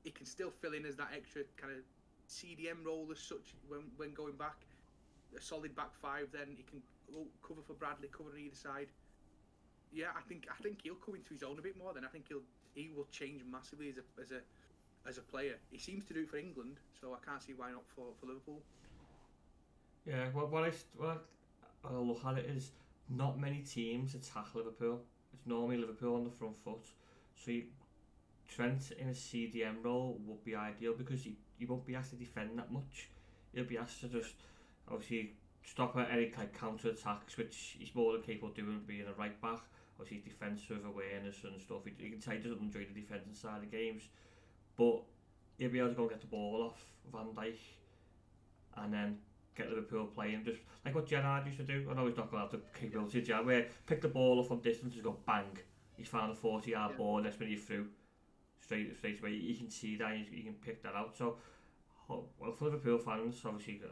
He can still fill in as that extra kind of CDM role as such when going back. A solid back five, then he can cover for Bradley, cover on either side. Yeah, I think he'll come into his own a bit more. Then I think he will change massively as a player. He seems to do it for England, so I can't see why not for Liverpool. Yeah, I look at it is not many teams attack Liverpool. It's normally Liverpool on the front foot. So Trent in a CDM role would be ideal because he won't be asked to defend that much. He'll be asked to just obviously stop at any kind of counter attacks, which he's more than capable of doing being a right back. Obviously defensive awareness and stuff. You can say he doesn't enjoy the defending side of games, but he'll be able to go and get the ball off Van Dijk and then get Liverpool playing, just like what Gerrard used to do. I know he's not going to have the capability of Gerrard, where pick the ball up from distance and go bang. He's found a 40-yard ball, next minute you're through straight away. You can see that, you can pick that out. So, well, for Liverpool fans, obviously,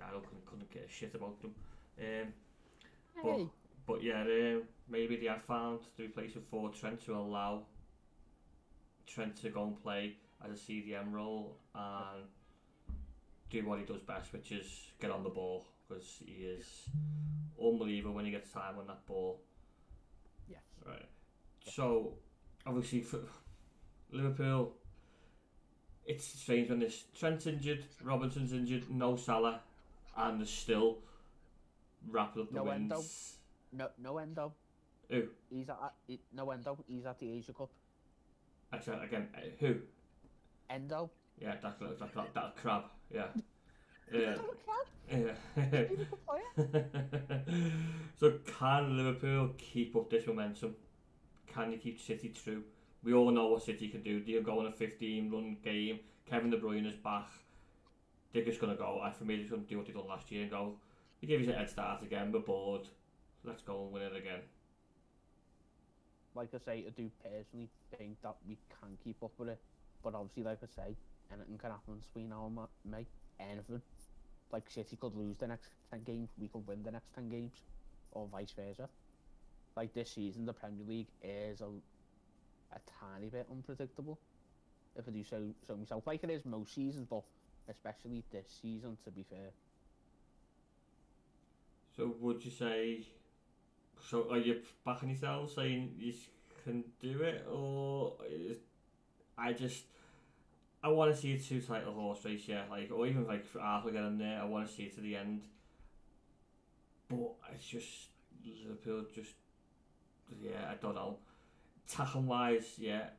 I couldn't get a shit about them. But yeah, maybe they have found the replacement for Trent to allow Trent to go and play as a CDM role and do what he does best, which is get on the ball, because he is unbelievable when he gets time on that ball. Yes. Right. So, obviously, for Liverpool, it's strange when this Trent's injured, Robertson's injured, no Salah, and they're still wrapping up the wins. No Endo. Who? No Endo. He's at the Asia Cup. Actually, again, who? Endo. Yeah, that crab. Yeah. Yeah. So can Liverpool keep up this momentum? Can they keep City true? We all know what City can do. They'll go on a 15-run game. Kevin De Bruyne is back. They're just going to go. For me, they're just going to do what they done last year and go, they give us a head start again, we're bored. Let's go and win it again. Like I say, I do personally think that we can keep up with it. But obviously, like I say, anything can happen between now and May. Anything. Like City could lose the next 10 games, we could win the next 10 games, or vice versa. Like this season, the Premier League is a tiny bit unpredictable, if I do so myself. Like it is most seasons, but especially this season, to be fair. So would you say, so are you backing yourself saying you can do it, or I want to see a two-title horse race, yeah, or even like Arthur getting there. I want to see it to the end, but it's just Liverpool. I don't know. Tackle wise, yeah,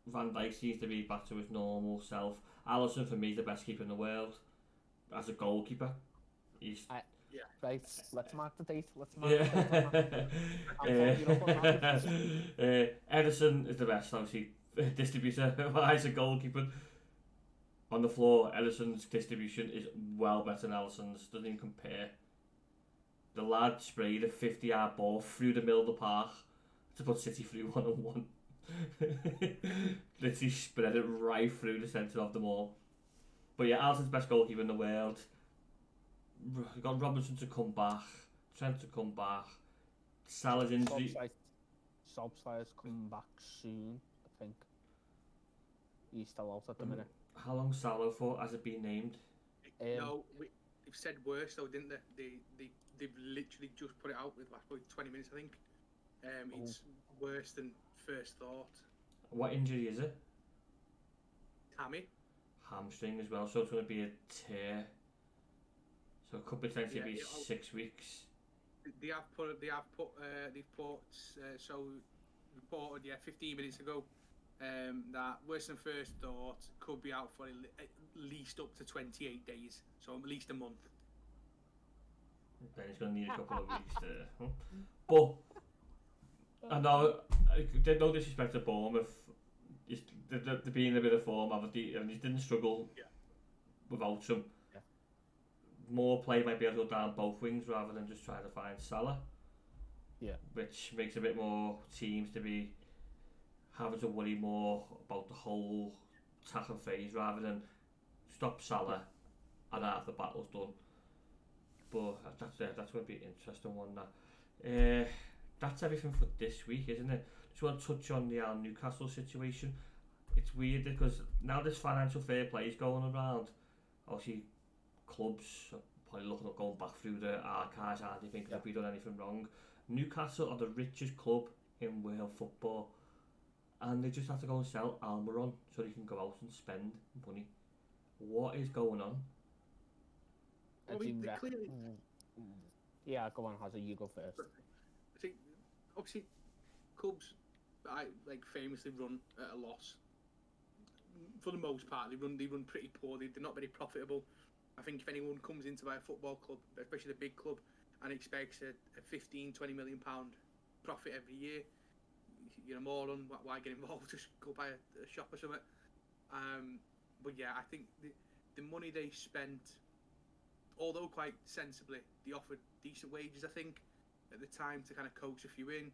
Van Dijk seems to be back to his normal self. Alisson, for me, the best keeper in the world as a goalkeeper. He's right. Let's mark the date. Ederson is the best, obviously. Distributor wise, a goalkeeper. On the floor, Ederson's distribution is well better than Alisson's. Doesn't even compare. The lad sprayed a 50-yard ball through the middle of the park to put City through 1-1. Literally spread it right through the centre of them all. But yeah, Alisson's best goalkeeper in the world. We've got Robertson to come back, Trent to come back, Salah's injury. Solskjaer's coming back soon, I think. He's still out at the minute. How long Salah for? Has it been named? No, they've said worse though, didn't they? They've literally just put it out with probably 20 minutes, I think. It's worse than first thought. What injury is it? Hamstring as well, so it's going to be a tear. So it could potentially be 6 weeks. They've reported 15 minutes ago that worse than first thought could be out for at least up to 28 days, so at least a month. Then he's going to need a couple of weeks to. But I know, no disrespect to Bournemouth, they're being a bit of form, and he didn't struggle without him. More play might be able to go down both wings rather than just trying to find Salah. Yeah. Which makes a bit more teams to be having to worry more about the whole tackle phase rather than stop Salah and half the battle's done. But that's going to be an interesting one. That's everything for this week, isn't it? Just want to touch on the Newcastle situation. It's weird because now this financial fair play is going around. Obviously, clubs are probably looking at going back through the archives and they think have we done anything wrong. Newcastle are the richest club in world football, and they just have to go and sell Almiron so they can go out and spend money. What is going on? Well, they clearly... Yeah, go on, Hazza, you go first. I think obviously clubs that famously run at a loss. For the most part, they run pretty poorly. They're not very profitable. I think if anyone comes into a football club, especially the big club, and expects a 15, 20 million pound profit every year, you're a moron. Why get involved? Just go buy a shop or something. But yeah, I think the money they spent, although quite sensibly, they offered decent wages, I think, at the time to kind of coax a few in.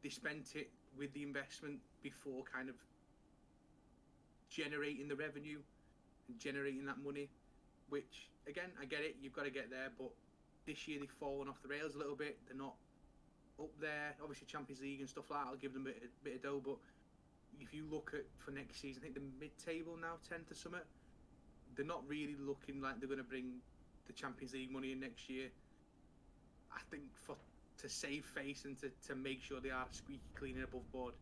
They spent it with the investment before kind of generating the revenue and generating that money, which, again, I get it, you've got to get there, but this year they've fallen off the rails a little bit. They're not up there. Obviously, Champions League and stuff like that will give them a bit of dough, but if you look at for next season, I think the mid-table now, 10th or something, they're not really looking like they're going to bring the Champions League money in next year. I think to save face and to make sure they are squeaky clean and above board,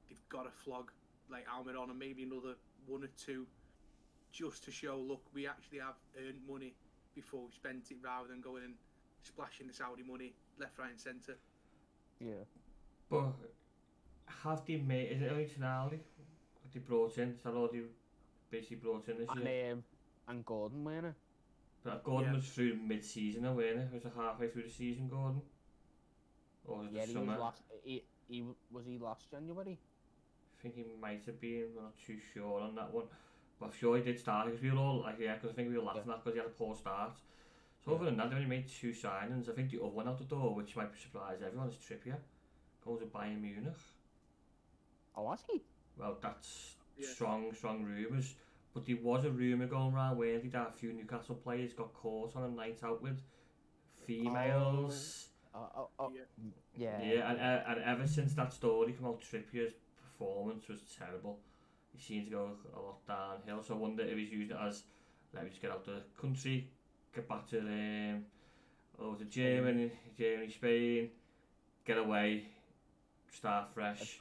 they've got to flog like Almiron and maybe another one or two, just to show, look, we actually have earned money before we spent it, rather than going and splashing the Saudi money left, right and centre. Yeah. But have they made, is it only Tonali that they brought in? Is that all they basically brought in this year? And Gordon, weren't it? But Gordon was through mid-season now, weren't it? Was it halfway through the season, Gordon? Or was it the summer? Was he last January? I think he might have been. I'm not too sure on that one. But I'm sure he did start, because we were all like, because I think we were laughing at because he had a poor start. So other than that, they only made 2 signings. I think the other one out the door, which might surprise everyone, is Trippier. Goes to Bayern Munich. Oh, was he? Well, that's strong rumours. But there was a rumour going around where that a few Newcastle players got caught on a night out with females. Yeah. And ever since that story came out, Trippier's performance was terrible. He seemed to go a lot downhill. So I wonder if he's using it as, let me just get out the country, get back to over to Germany, Spain, get away, start fresh.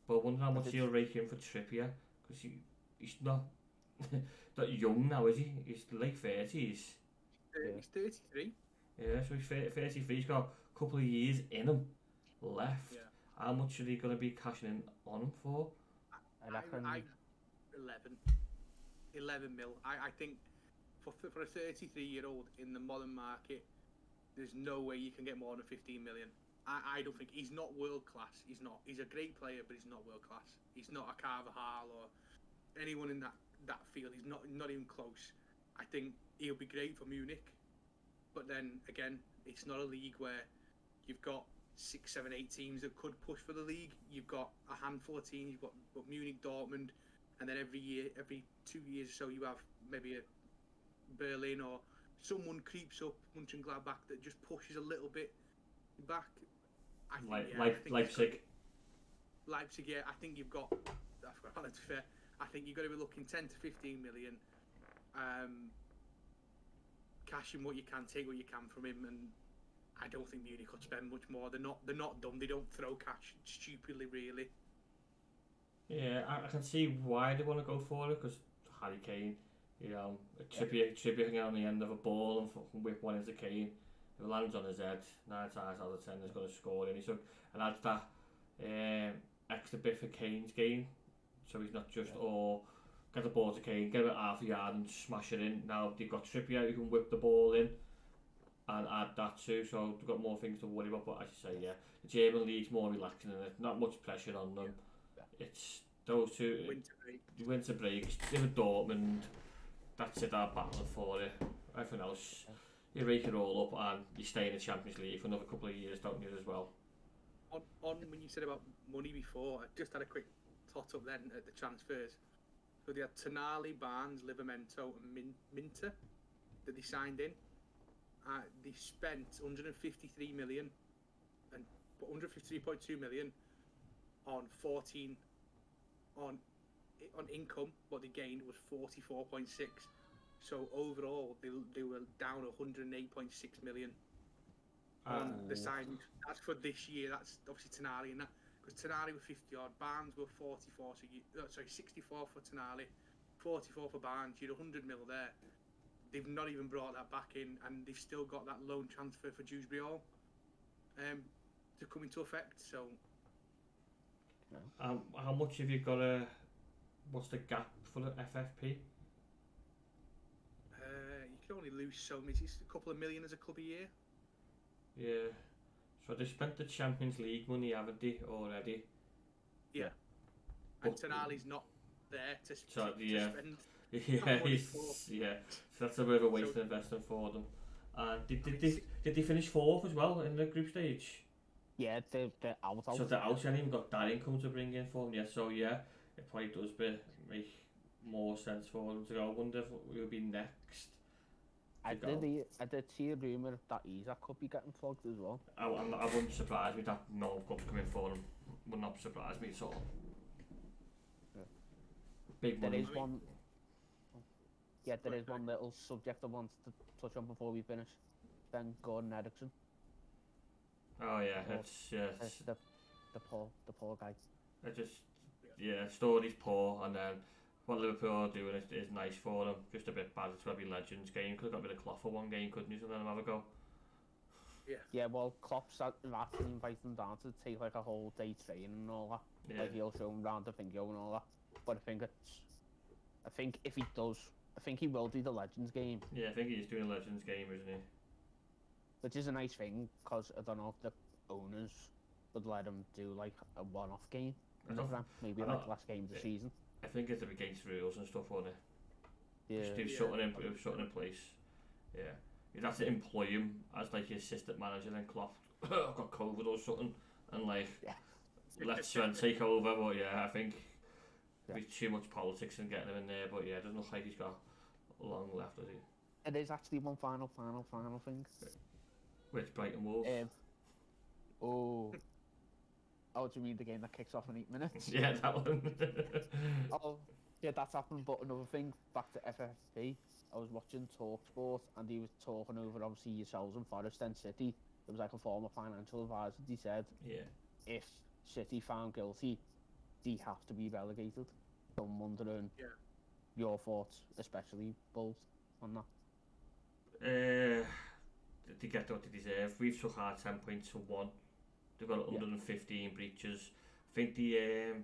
But I wonder how much he'll rake in for Trippier, because he's not not young now, is he? He's late 30s. He's 33. Yeah, so he's 33. He's got a couple of years in him left. Yeah. How much are they going to be cashing in on him for? I reckon 11 mil. I think for a 33-year-old in the modern market, there's no way you can get more than 15 million. I don't think he's not world class. He's not. He's a great player, but he's not world class. He's not a Carvajal or anyone in that field. He's not even close. I think he'll be great for Munich, but then again, it's not a league where you've got 6, 7, 8 teams that could push for the league. You've got a handful of teams. You've got Munich, Dortmund, and then every 2 years or so you have maybe a Berlin or someone creeps up, Mönchengladbach, that just pushes a little bit back. Leipzig. Leipzig, yeah. I think you've got. I forgot to be fair. I think you've got to be looking 10 to 15 million. Cash in what you can, take what you can from him, and I don't think Munich could spend much more. They're not dumb. They don't throw cash stupidly, really. Yeah, I can see why they want to go for it, because Harry Kane, Trippier can get on the end of a ball and fucking whip one into Kane. If it lands on his head, 9 times out of 10 he's going to score. And adds that extra bit for Kane's game, so he's not just get the ball to Kane, get it at half a yard and smash it in. Now they've got Trippier who can whip the ball in and add that too, so they've got more things to worry about. But as you say, the German league's more relaxing in it, not much pressure on them. It's those two. Winter break. They were Dortmund. That's it. They're battling for it. Everything else, you rake it all up and you stay in the Champions League for another couple of years, don't you, as well? On when you said about money before, I just had a quick tot up then at the transfers. So they had Tonali, Barnes, Livramento and Minter that they signed in. They spent 153 million and 153.2 million on 14 on income. What they gained was 44.6. So overall, they were down 108.6 million on the signing. That's for this year. That's obviously Tonali and that, because Tonali were 50 odd, Barnes were 44. So 64 for Tonali, 44 for Barnes. You're 100 mil there. they've not even brought that back in, and they've still got that loan transfer for Dewsbury Hall to come into effect. So, how much have you got? What's the gap for the FFP? you can only lose so much. It's a couple of million as a club a year. Yeah. So they spent the Champions League money, haven't they, already? Yeah. And Tonali's not there to spend. Yeah, so that's a bit of a waste of investment for them. And did they finish fourth as well in the group stage? Yeah, they're out. So they're out. You haven't even got that income to bring in for them yet. So yeah, it probably does make more sense for them to go. I wonder if we'll be next. I did see a rumour that Isaac could be getting flogged as well. I wouldn't surprise me that no clubs come in for him. Would not surprise me at all. Yeah. Big money. There is one. Yeah, there is one little subject I want to touch on before we finish. Ben Gordon Eriksson. Oh yeah, it's the poor guy. Story's poor, and then what Liverpool are doing is nice for them. Just a bit bad. It's got to be Legends game. Could have got a bit of cloth for one game, couldn't you? So then have a go. Yeah, well, Klopp's actually invited them down to take like a whole day training and all that. Yeah. Like he'll show them round the Fingo and all that. But I think if he does, I think he will do the Legends game. Yeah, I think he's doing a Legends game, isn't he? Which is a nice thing, because I don't know if the owners would let him do like a one-off game. Maybe like last game of the season. I think it's against rules and stuff, won't it? Yeah. Just do something in place. Yeah. You'd have to employ him as like your assistant manager, then Klopp I've got COVID or something, and like let Sven take over. But yeah, I think there's too much politics in getting him in there. But yeah, it doesn't look like he's got long left, does he? And there's actually one final thing. Which Brighton Wolves? Oh, do you mean the game that kicks off in 8 minutes? Yeah, that one. Oh, yeah, that's happened. But another thing, back to FFP, I was watching TalkSport, and he was talking over, obviously, yourselves and Forest and City. There was like a former financial advisor. He said, if City found guilty, they have to be relegated. So I'm wondering your thoughts, especially, Bulls, on that. They get what they deserve. We've took our 10 points to 1. They've got 115 breaches. I think the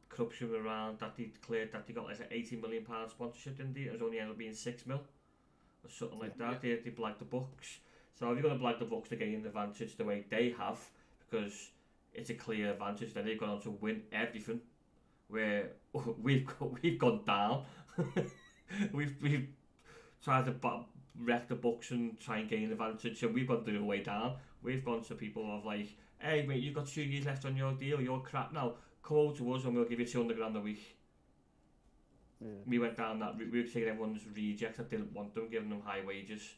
corruption around that they declared that they got like an £80 million sponsorship, didn't they? It was only ended up being 6 mil or something like that. They blagged the books. So if you're going to blag the books to gain the advantage the way they have, because it's a clear advantage, then they've gone on to win everything. Where we've gone down. we've tried to wreck the books and try and gain advantage, and we've gone the other way down. We've gone to people of like, hey mate, you've got 2 years left on your deal, you're crap now, come over to us and we'll give you 200 grand a week. We went down that route. We were taking everyone's rejects that didn't want them, giving them high wages.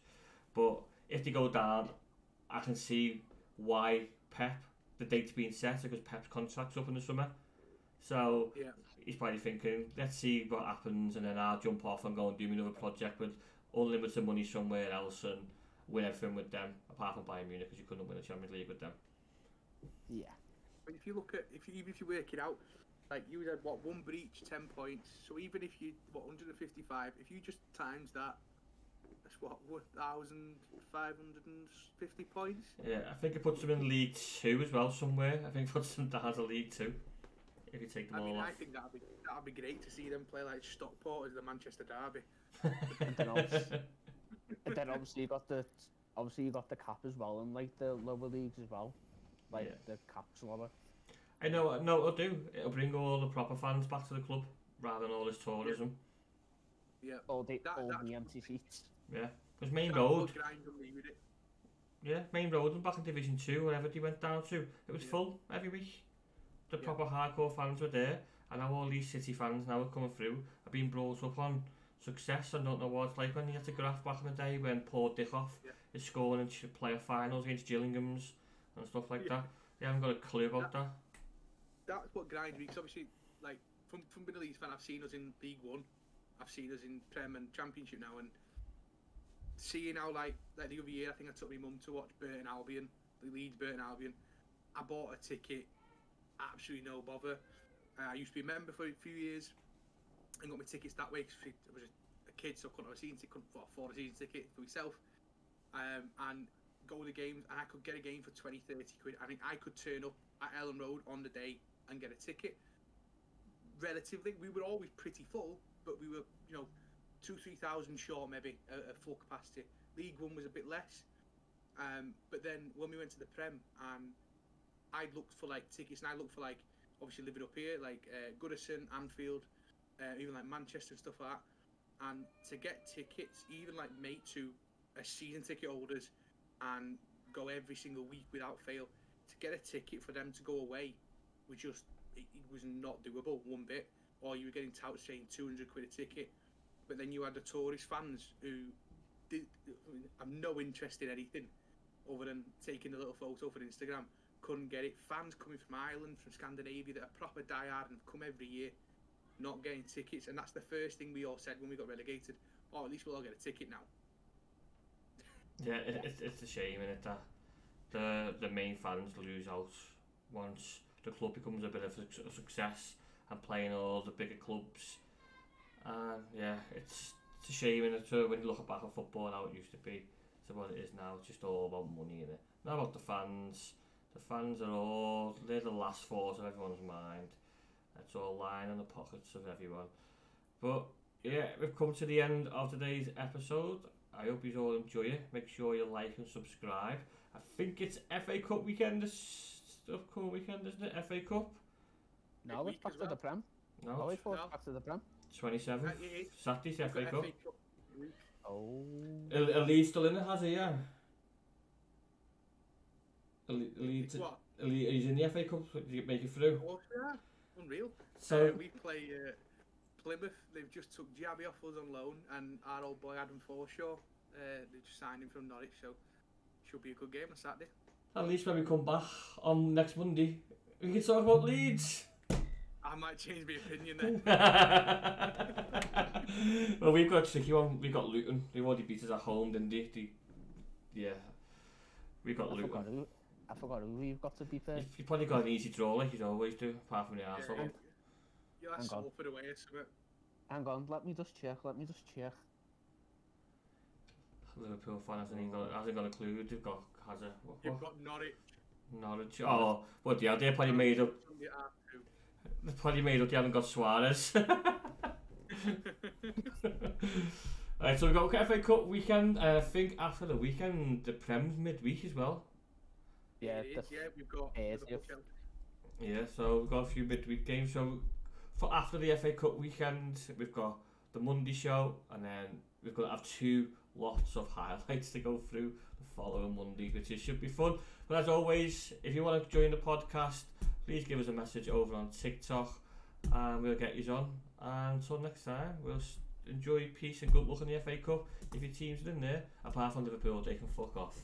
But if they go down, I can see why the date's being set, because Pep's contract's up in the summer. So he's probably thinking, let's see what happens, and then I'll jump off and go and do another project with unlimited money somewhere else and win everything with them, apart from Bayern Munich, because you couldn't win the Champions League with them. Yeah. But if you look at, even if you work it out, like you had one breach, 10 points. So even if you 155, if you just times that, that's 1,550 points. Yeah, I think it puts them in League 2 as well somewhere. I think it puts them down to League 2 if you take them all off. I think that'd be great to see them play like Stockport as the Manchester Derby. And then obviously you got the cap as well, and like the lower leagues as well, like the cap's lower. I know. No, it'll do. It'll bring all the proper fans back to the club rather than all this tourism. Yeah. All the empty seats. Yeah, because Main Road. Yeah, Main Road and back in Division 2, wherever they went down to, it was full every week. The proper hardcore fans were there, and now all these City fans now are coming through are being brought up on success. I don't know what it's like when you had to graft back in the day when Paul Dickoff is scoring in player finals against Gillingham's and stuff like that. They haven't got a clue about that. That's what grinds me, because obviously, like, from being a Leeds fan, I've seen us in League One, I've seen us in Prem and Championship now, and seeing how, like the other year, I think I took my mum to watch Burton Albion, the Leeds Burton Albion. I bought a ticket, absolutely no bother. I used to be a member for a few years and got my tickets that way because I was a kid, so I couldn't afford a season ticket for myself. And go to the games, and I could get a game for 20, 30 quid. I think I could turn up at Ellen Road on the day and get a ticket. Relatively, we were always pretty full, but we were, 2,000-3,000 short maybe at full capacity. League One was a bit less. But then when we went to the Prem, I looked for like tickets, and I looked for like, obviously living up here, like Goodison, Anfield, even like Manchester and stuff like that. And to get tickets, even like mates who are season ticket holders and go every single week without fail, to get a ticket for them to go away was just, it was not doable one bit. Or you were getting touts saying 200 quid a ticket, but then you had the tourist fans who have no interest in anything other than taking a little photo for Instagram. Couldn't get it. Fans coming from Ireland, from Scandinavia, that are proper diehard and come every year, not getting tickets. And that's the first thing we all said when we got relegated. Oh, at least we'll all get a ticket now. Yeah, it's a shame, isn't it, that the main fans lose out once the club becomes a bit of a success and playing all the bigger clubs. And yeah, it's a shame, and when you look back at football and how it used to be to what it is now, it's just all about money, isn't it? Not about the fans. The fans are they're the last thought of everyone's mind. It's all lying in the pockets of everyone. But yeah, we've come to the end of today's episode. I hope you all enjoy it. Make sure you like and subscribe. I think it's FA Cup weekend this upcoming weekend, isn't it? FA Cup? No, it's back to the Prem. No, It's back to the Prem. 27th. Saturday's FA Cup. Oh. Are Leeds still in it, Hazza, yeah? Leeds, What? He's in the FA Cup, did you make it through? Oh, yeah. Unreal. So, We play Plymouth. They've just took Jabby off us on loan, and our old boy Adam Forshaw, they just signed him from Norwich, so should be a good game on Saturday. at least when we come back on next Monday, we can talk about Leeds. I might change my opinion then. Well, we've got a tricky one. We've got Luton. They've already beat us at home, didn't they? Yeah, we've got Luton. I forgot who we've got to be fair. You've probably got an easy draw like you always do, apart from the Arsenal one. You'll have Salford away or something. Hang on, let me just check. Liverpool fan hasn't got a clue. They've got Hazza. You've got Norwich. Norwich. Oh, but yeah, they're probably made up. They're probably made up. They haven't got Suarez. Right, so we've got FA Cup weekend. I think after the weekend, the Prem's midweek as well. Yeah, we've got Liverpool. Yeah, so we've got a few midweek games. So for after the FA Cup weekend, we've got the Monday show, and then we've got to have 2 lots of highlights to go through the following Monday, which should be fun. But as always, if you want to join the podcast, please give us a message over on TikTok, and we'll get you on. And until next time, we'll enjoy peace and good luck in the FA Cup. If your team's in there, apart from Liverpool, they can fuck off.